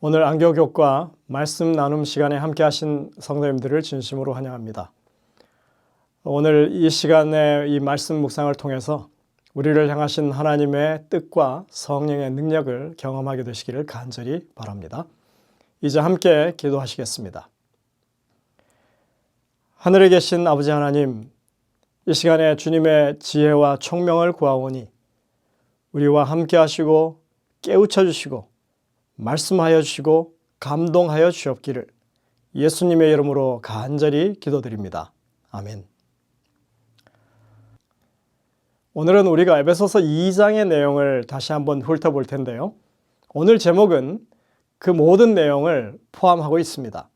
오늘 안교교과 말씀 나눔 시간에 함께 하신 성도님들을 진심으로 환영합니다. 오늘 이 시간에 이 말씀 묵상을 통해서 우리를 향하신 하나님의 뜻과 성령의 능력을 경험하게 되시기를 간절히 바랍니다. 이제 함께 기도하시겠습니다. 하늘에 계신 아버지 하나님, 이 시간에 주님의 지혜와 총명을 구하오니 우리와 함께 하시고 깨우쳐 주시고 말씀하여 주시고 감동하여 주옵기를 예수님의 이름으로 간절히 기도드립니다. 아멘. 오늘은 우리가 에베소서 2장의 내용을 다시 한번 훑어볼 텐데요. 오늘 제목은 그 모든 내용을 포함하고 있습니다.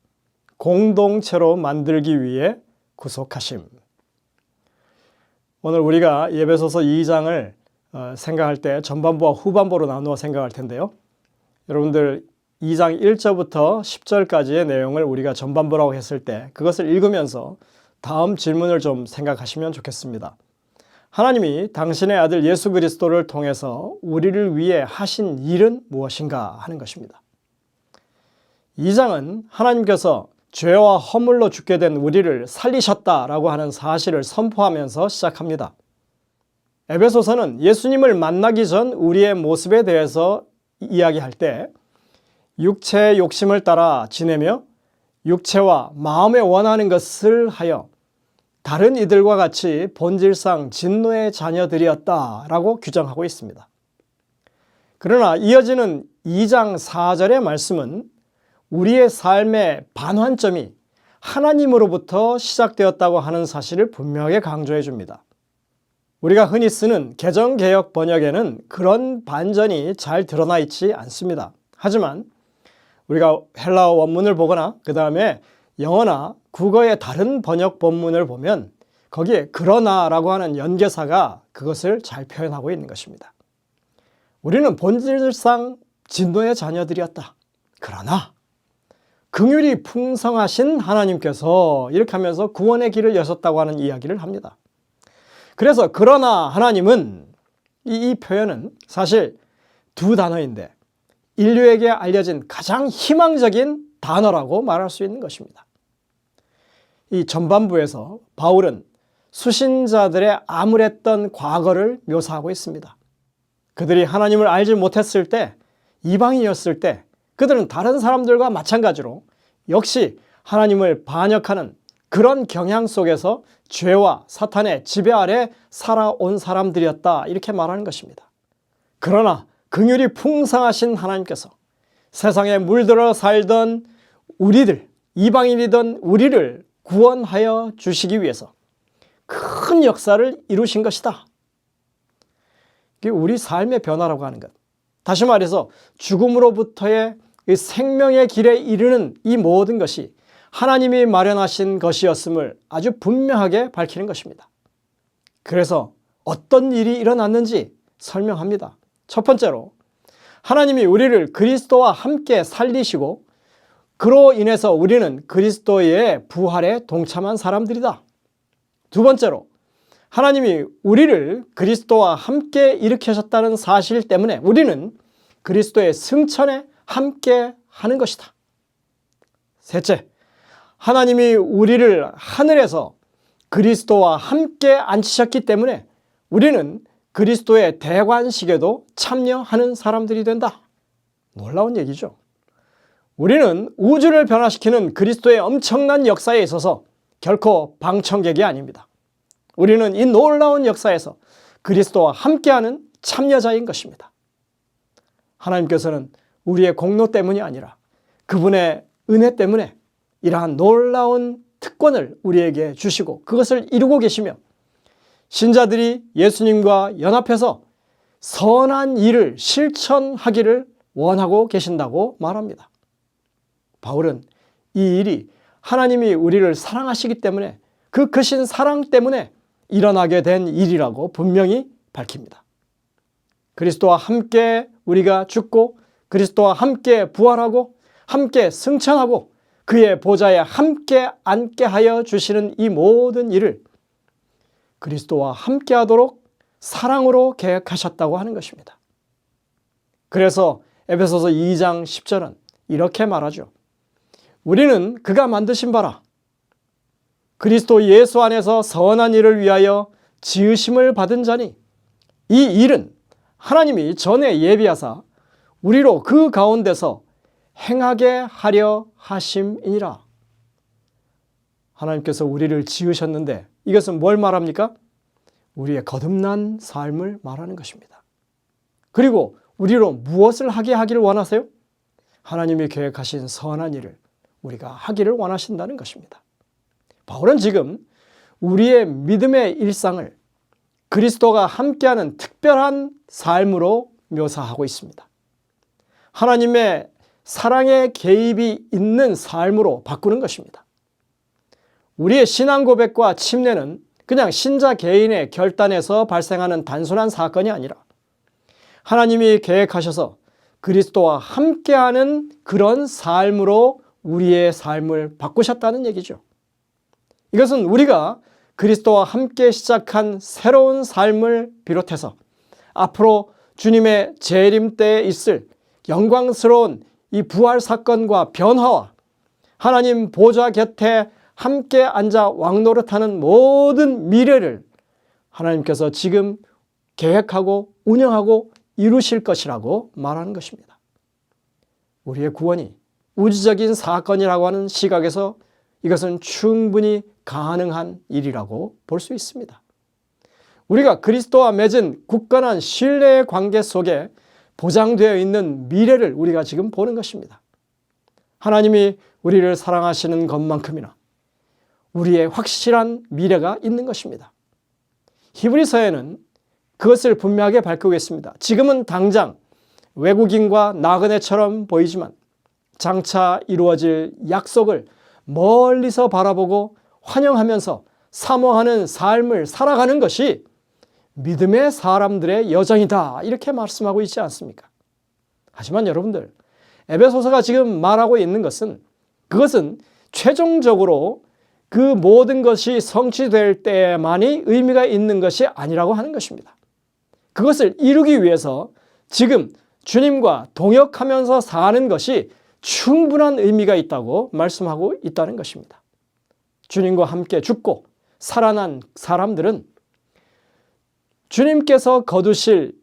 공동체로 만들기 위해 구속하심. 오늘 우리가 에베소서 2장을 생각할 때 전반부와 후반부로 나누어 생각할 텐데요. 여러분들 2장 1절부터 10절까지의 내용을 우리가 전반부라고 했을 때 그것을 읽으면서 다음 질문을 좀 생각하시면 좋겠습니다. 하나님이 당신의 아들 예수 그리스도를 통해서 우리를 위해 하신 일은 무엇인가 하는 것입니다. 2장은 하나님께서 죄와 허물로 죽게 된 우리를 살리셨다라고 하는 사실을 선포하면서 시작합니다. 에베소서는 예수님을 만나기 전 우리의 모습에 대해서 이야기할 때 육체의 욕심을 따라 지내며 육체와 마음에 원하는 것을 하여 다른 이들과 같이 본질상 진노의 자녀들이었다라고 규정하고 있습니다. 그러나 이어지는 2장 4절의 말씀은 우리의 삶의 반환점이 하나님으로부터 시작되었다고 하는 사실을 분명하게 강조해 줍니다. 우리가 흔히 쓰는 개정개역 번역에는 그런 반전이 잘 드러나 있지 않습니다. 하지만 우리가 헬라어 원문을 보거나 그 다음에 영어나 국어의 다른 번역 본문을 보면 거기에 그러나라고 하는 연계사가 그것을 잘 표현하고 있는 것입니다. 우리는 본질상 진노의 자녀들이었다. 그러나 긍휼이 풍성하신 하나님께서 이렇게 하면서 구원의 길을 여셨다고 하는 이야기를 합니다. 그래서 그러나 하나님은 이 표현은 사실 두 단어인데 인류에게 알려진 가장 희망적인 단어라고 말할 수 있는 것입니다. 이 전반부에서 바울은 수신자들의 암울했던 과거를 묘사하고 있습니다. 그들이 하나님을 알지 못했을 때, 이방인이었을 때 그들은 다른 사람들과 마찬가지로 역시 하나님을 반역하는 그런 경향 속에서 죄와 사탄의 지배 아래 살아온 사람들이었다 이렇게 말하는 것입니다. 그러나 긍휼이 풍성하신 하나님께서 세상에 물들어 살던 우리들, 이방인이던 우리를 구원하여 주시기 위해서 큰 역사를 이루신 것이다. 이게 우리 삶의 변화라고 하는 것. 다시 말해서 죽음으로부터의 생명의 길에 이르는 이 모든 것이 하나님이 마련하신 것이었음을 아주 분명하게 밝히는 것입니다. 그래서 어떤 일이 일어났는지 설명합니다. 첫 번째로 하나님이 우리를 그리스도와 함께 살리시고 그로 인해서 우리는 그리스도의 부활에 동참한 사람들이다. 두 번째로 하나님이 우리를 그리스도와 함께 일으키셨다는 사실 때문에 우리는 그리스도의 승천에 함께 하는 것이다. 셋째, 하나님이 우리를 하늘에서 그리스도와 함께 앉히셨기 때문에 우리는 그리스도의 대관식에도 참여하는 사람들이 된다. 놀라운 얘기죠. 우리는 우주를 변화시키는 그리스도의 엄청난 역사에 있어서 결코 방청객이 아닙니다. 우리는 이 놀라운 역사에서 그리스도와 함께하는 참여자인 것입니다. 하나님께서는 우리의 공로 때문이 아니라 그분의 은혜 때문에 이러한 놀라운 특권을 우리에게 주시고 그것을 이루고 계시며 신자들이 예수님과 연합해서 선한 일을 실천하기를 원하고 계신다고 말합니다. 바울은 이 일이 하나님이 우리를 사랑하시기 때문에 그 크신 사랑 때문에 일어나게 된 일이라고 분명히 밝힙니다. 그리스도와 함께 우리가 죽고 그리스도와 함께 부활하고 함께 승천하고 그의 보좌에 함께 앉게 하여 주시는 이 모든 일을 그리스도와 함께 하도록 사랑으로 계획하셨다고 하는 것입니다. 그래서 에베소서 2장 10절은 이렇게 말하죠. 우리는 그가 만드신 바라 그리스도 예수 안에서 선한 일을 위하여 지으심을 받은 자니 이 일은 하나님이 전에 예비하사 우리로 그 가운데서 행하게 하려 하심이니라. 하나님께서 우리를 지으셨는데 이것은 뭘 말합니까? 우리의 거듭난 삶을 말하는 것입니다. 그리고 우리로 무엇을 하게 하기를 원하세요? 하나님이 계획하신 선한 일을 우리가 하기를 원하신다는 것입니다. 바울은 지금 우리의 믿음의 일상을 그리스도가 함께하는 특별한 삶으로 묘사하고 있습니다. 하나님의 사랑의 개입이 있는 삶으로 바꾸는 것입니다. 우리의 신앙 고백과 침례는 그냥 신자 개인의 결단에서 발생하는 단순한 사건이 아니라 하나님이 계획하셔서 그리스도와 함께하는 그런 삶으로 우리의 삶을 바꾸셨다는 얘기죠. 이것은 우리가 그리스도와 함께 시작한 새로운 삶을 비롯해서 앞으로 주님의 재림 때에 있을 영광스러운 이 부활 사건과 변화와 하나님 보좌 곁에 함께 앉아 왕노릇하는 모든 미래를 하나님께서 지금 계획하고 운영하고 이루실 것이라고 말하는 것입니다. 우리의 구원이 우주적인 사건이라고 하는 시각에서 이것은 충분히 가능한 일이라고 볼 수 있습니다. 우리가 그리스도와 맺은 굳건한 신뢰의 관계 속에 보장되어 있는 미래를 우리가 지금 보는 것입니다. 하나님이 우리를 사랑하시는 것만큼이나 우리의 확실한 미래가 있는 것입니다. 히브리서에는 그것을 분명하게 밝히고 있습니다. 지금은 당장 외국인과 나그네처럼 보이지만 장차 이루어질 약속을 멀리서 바라보고 환영하면서 사모하는 삶을 살아가는 것이 믿음의 사람들의 여정이다 이렇게 말씀하고 있지 않습니까? 하지만 여러분들, 에베소서가 지금 말하고 있는 것은 그것은 최종적으로 그 모든 것이 성취될 때만이 의미가 있는 것이 아니라고 하는 것입니다. 그것을 이루기 위해서 지금 주님과 동역하면서 사는 것이 충분한 의미가 있다고 말씀하고 있다는 것입니다. 주님과 함께 죽고 살아난 사람들은 주님께서 거두실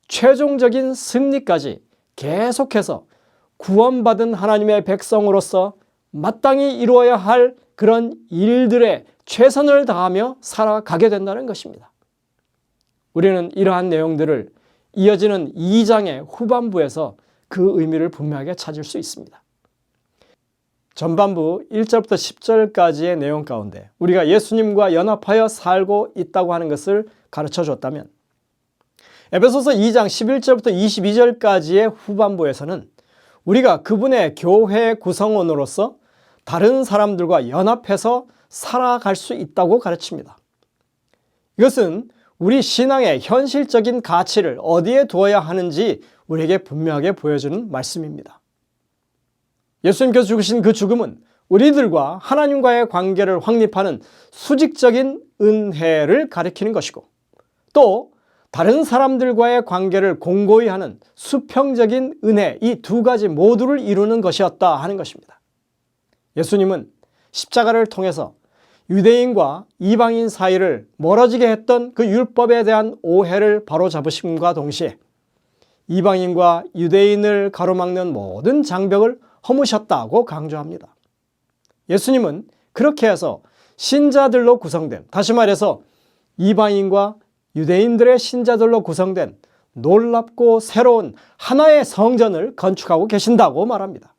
최종적인 승리까지 계속해서 구원받은 하나님의 백성으로서 마땅히 이루어야 할 그런 일들에 최선을 다하며 살아가게 된다는 것입니다. 우리는 이러한 내용들을 이어지는 2장의 후반부에서 그 의미를 분명하게 찾을 수 있습니다. 전반부 1절부터 10절까지의 내용 가운데 우리가 예수님과 연합하여 살고 있다고 하는 것을 가르쳐 줬다면 에베소서 2장 11절부터 22절까지의 후반부에서는 우리가 그분의 교회 구성원으로서 다른 사람들과 연합해서 살아갈 수 있다고 가르칩니다. 이것은 우리 신앙의 현실적인 가치를 어디에 두어야 하는지 우리에게 분명하게 보여주는 말씀입니다. 예수님께서 죽으신 그 죽음은 우리들과 하나님과의 관계를 확립하는 수직적인 은혜를 가리키는 것이고 또 다른 사람들과의 관계를 공고히 하는 수평적인 은혜, 이 두 가지 모두를 이루는 것이었다 하는 것입니다. 예수님은 십자가를 통해서 유대인과 이방인 사이를 멀어지게 했던 그 율법에 대한 오해를 바로잡으심과 동시에 이방인과 유대인을 가로막는 모든 장벽을 허무셨다고 강조합니다. 예수님은 그렇게 해서 신자들로 구성된, 다시 말해서 이방인과 유대인들의 신자들로 구성된 놀랍고 새로운 하나의 성전을 건축하고 계신다고 말합니다.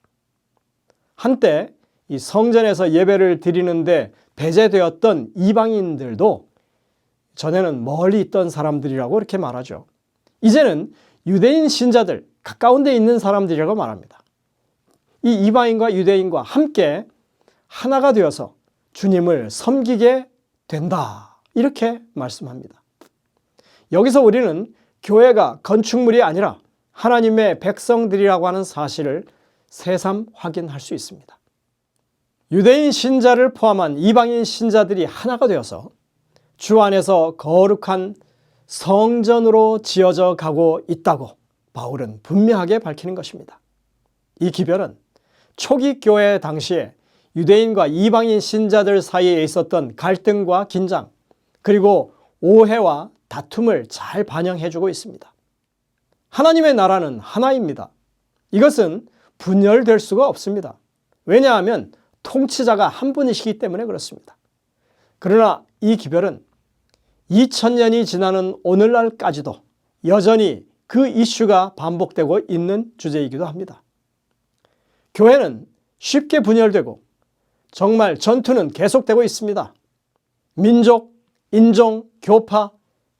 한때 이 성전에서 예배를 드리는데 배제되었던 이방인들도 전에는 멀리 있던 사람들이라고 이렇게 말하죠. 이제는 유대인 신자들, 가까운 데 있는 사람들이라고 말합니다. 이 이방인과 유대인과 함께 하나가 되어서 주님을 섬기게 된다. 이렇게 말씀합니다. 여기서 우리는 교회가 건축물이 아니라 하나님의 백성들이라고 하는 사실을 새삼 확인할 수 있습니다. 유대인 신자를 포함한 이방인 신자들이 하나가 되어서 주 안에서 거룩한 성전으로 지어져 가고 있다고 바울은 분명하게 밝히는 것입니다. 이 기별은 초기 교회 당시에 유대인과 이방인 신자들 사이에 있었던 갈등과 긴장, 그리고 오해와 다툼을 잘 반영해주고 있습니다. 하나님의 나라는 하나입니다. 이것은 분열될 수가 없습니다. 왜냐하면 통치자가 한 분이시기 때문에 그렇습니다. 그러나 이 기별은 2000년이 지나는 오늘날까지도 여전히 그 이슈가 반복되고 있는 주제이기도 합니다. 교회는 쉽게 분열되고 정말 전투는 계속되고 있습니다. 민족, 인종, 교파,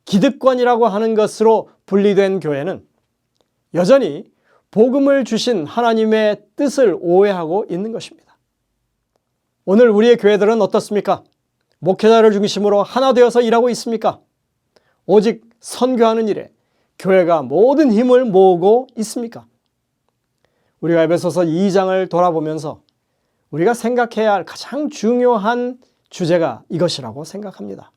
기득권이라고 하는 것으로 분리된 교회는 여전히 복음을 주신 하나님의 뜻을 오해하고 있는 것입니다. 오늘 우리의 교회들은 어떻습니까? 목회자를 중심으로 하나 되어서 일하고 있습니까? 오직 선교하는 일에 교회가 모든 힘을 모으고 있습니까? 우리가 에베소서 2장을 돌아보면서 우리가 생각해야 할 가장 중요한 주제가 이것이라고 생각합니다.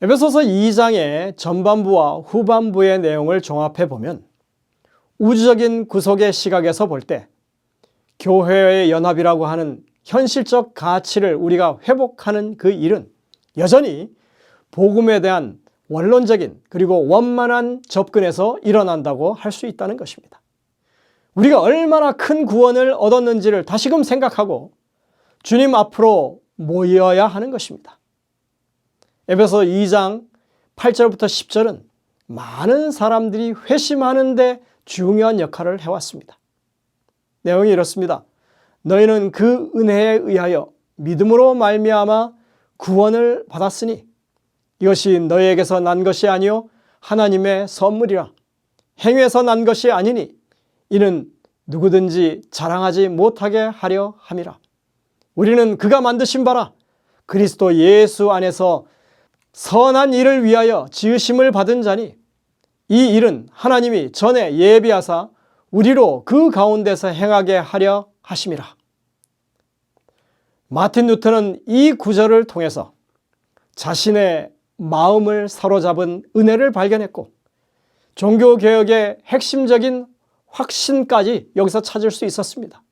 에베소서 2장의 전반부와 후반부의 내용을 종합해 보면 우주적인 구속의 시각에서 볼 때 교회의 연합이라고 하는 현실적 가치를 우리가 회복하는 그 일은 여전히 복음에 대한 원론적인 그리고 원만한 접근에서 일어난다고 할 수 있다는 것입니다. 우리가 얼마나 큰 구원을 얻었는지를 다시금 생각하고 주님 앞으로 모여야 하는 것입니다. 에베소 2장 8절부터 10절은 많은 사람들이 회심하는 데 중요한 역할을 해왔습니다. 내용이 이렇습니다. 너희는 그 은혜에 의하여 믿음으로 말미암아 구원을 받았으니 이것이 너희에게서 난 것이 아니요 하나님의 선물이라. 행위에서 난 것이 아니니 이는 누구든지 자랑하지 못하게 하려 함이라. 우리는 그가 만드신 바라 그리스도 예수 안에서 선한 일을 위하여 지으심을 받은 자니 이 일은 하나님이 전에 예비하사 우리로 그 가운데서 행하게 하려 하심이라. 마틴 루터는 이 구절을 통해서 자신의 마음을 사로잡은 은혜를 발견했고 종교개혁의 핵심적인 확신까지 여기서 찾을 수 있었습니다.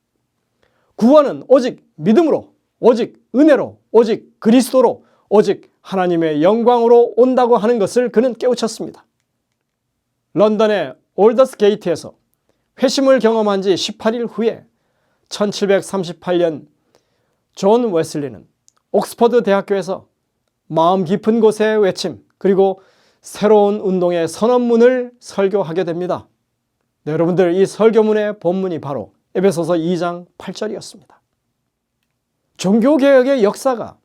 구원은 오직 믿음으로, 오직 은혜로, 오직 그리스도로, 오직 하나님의 영광으로 온다고 하는 것을 그는 깨우쳤습니다. 런던의 올더스 게이트에서 회심을 경험한 지 18일 후에 1738년 존 웨슬리는 옥스퍼드 대학교에서 마음 깊은 곳의 외침 그리고 새로운 운동의 선언문을 설교하게 됩니다. 네, 여러분들 이 설교문의 본문이 바로 에베소서 2장 8절이었습니다. 종교개혁의 역사가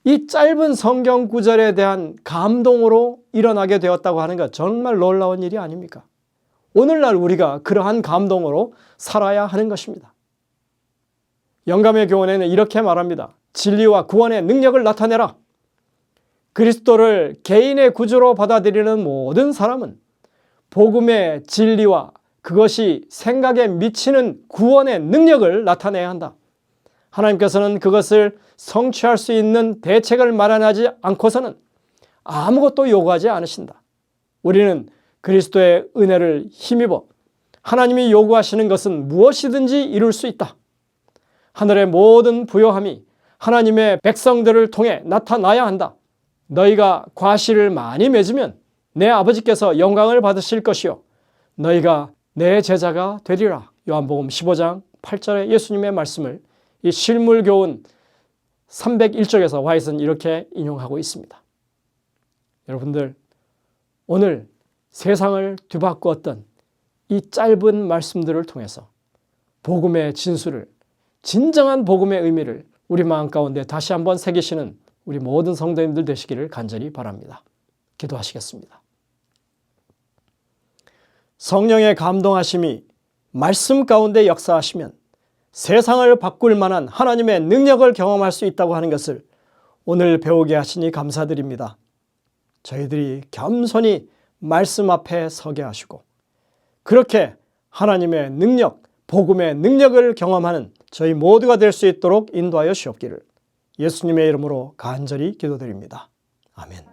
이 짧은 성경 구절에 대한 감동으로 일어나게 되었다고 하는 것 정말 놀라운 일이 아닙니까? 오늘날 우리가 그러한 감동으로 살아야 하는 것입니다. 영감의 교훈에는 이렇게 말합니다. 진리와 구원의 능력을 나타내라. 그리스도를 개인의 구주로 받아들이는 모든 사람은 복음의 진리와 그것이 생각에 미치는 구원의 능력을 나타내야 한다. 하나님께서는 그것을 성취할 수 있는 대책을 마련하지 않고서는 아무것도 요구하지 않으신다. 우리는 그리스도의 은혜를 힘입어 하나님이 요구하시는 것은 무엇이든지 이룰 수 있다. 하늘의 모든 부요함이 하나님의 백성들을 통해 나타나야 한다. 너희가 과실을 많이 맺으면 내 아버지께서 영광을 받으실 것이요 너희가 내 제자가 되리라. 요한복음 15장 8절의 예수님의 말씀을 이 실물교훈 301쪽에서 화이트는 이렇게 인용하고 있습니다. 여러분들 오늘 세상을 뒤바꾸었던 이 짧은 말씀들을 통해서 복음의 진수를 진정한 복음의 의미를 우리 마음 가운데 다시 한번 새기시는 우리 모든 성도님들 되시기를 간절히 바랍니다. 기도하시겠습니다. 성령의 감동하심이 말씀 가운데 역사하시면 세상을 바꿀 만한 하나님의 능력을 경험할 수 있다고 하는 것을 오늘 배우게 하시니 감사드립니다. 저희들이 겸손히 말씀 앞에 서게 하시고 그렇게 하나님의 능력, 복음의 능력을 경험하는 저희 모두가 될 수 있도록 인도하여 주옵기를 예수님의 이름으로 간절히 기도드립니다. 아멘.